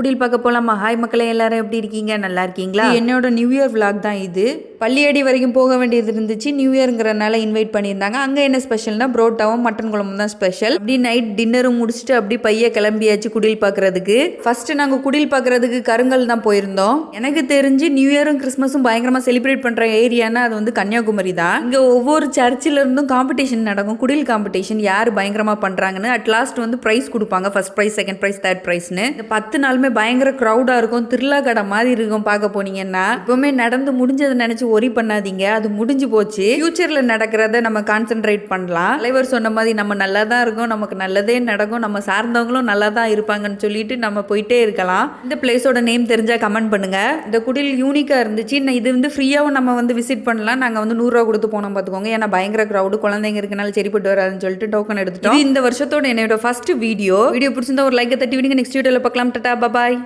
குடில் பார்க்க போலாமா? ஹாய் மக்களே, எல்லாரும் எப்படி இருக்கீங்க? நல்லா இருக்கீங்களா? என்னோட நியூ இயர் vlog தான் இது. பள்ளியடி வரைக்கும் போக வேண்டியது இருந்துச்சு. நியூ இயர்ங்கிறனால இன்வைட் பண்ணியிருந்தாங்க. அங்கே என்ன ஸ்பெஷல்னா புரோட்டாவும் மட்டன் குழம்பும் தான் ஸ்பெஷல். அப்படி நைட் டின்னரும் முடிச்சுட்டு அப்படி பைய கிளம்பியாச்சு குடில் பார்க்கறதுக்கு. ஃபர்ஸ்ட் நாங்கள் குடில் பார்க்கறதுக்கு கருங்கல் தான் போயிருந்தோம். எனக்கு தெரிஞ்சு நியூ இயரும் கிறிஸ்மஸும் பயங்கரமாக செலிப்ரேட் பண்ணுற ஏரியானா அது வந்து கன்னியாகுமரி தான். இங்கே ஒவ்வொரு சர்ச்சில் இருந்தும் காம்படிஷன் நடக்கும். குடில் காம்படிஷன் யார் பயங்கரமாக பண்ணுறாங்கன்னு. அட் லாஸ்ட் வந்து ப்ரைஸ் கொடுப்பாங்க. First prize, second prize, third ப்ரைஸ்னு. இந்த 10 நாளுமே பயங்கர க்ரௌடா இருக்கும். திருவிழா கடை மாதிரி இருக்கும். பார்க்க போனீங்கன்னா இப்பவுமே நடந்து முடிஞ்சதை நினைச்சு ஒரி பண்ணாதீங்க. அது முடிஞ்சு போச்சு. ஃபியூச்சர்ல நடக்கிறத நம்ம கான்சென்ட்ரேட் பண்ணலாம். தலைவர் சொன்ன மாதிரி நம்ம நல்லா தான் இருக்கும், நமக்கு நல்லதே நடக்கும், நம்ம சார்ந்தவங்களும் நல்லா தான் இருப்பாங்கன்னு சொல்லிட்டு நம்ம போயிட்டே இருக்கலாம். இந்த பிளேஸோட நேம் தெரிஞ்சா கமெண்ட் பண்ணுங்க. இந்த குடில் யூனிக்கா இருந்துச்சு. இது வந்து ஃப்ரீயாவும் நம்ம வந்து விசிட் பண்ணலாம். நாங்க வந்து 100 ரூபா கொடுத்து போனோம் பார்த்துக்கோங்க. ஏன்னா பயங்கர க்ரௌடு, குழந்தைங்க இருக்கனால சரிப்பட்டு வராதுன்னு சொல்லிட்டு டோக்கன் எடுத்துட்டோம். இந்த வருஷத்தோட என்னோட ஃபர்ஸ்ட் வீடியோ பிடிச்சிருந்தா ஒரு லைக் தட்டி விடுங்க. நெக்ஸ்ட் வீடியோல பார்க்கலாம். டாடா, பாய்.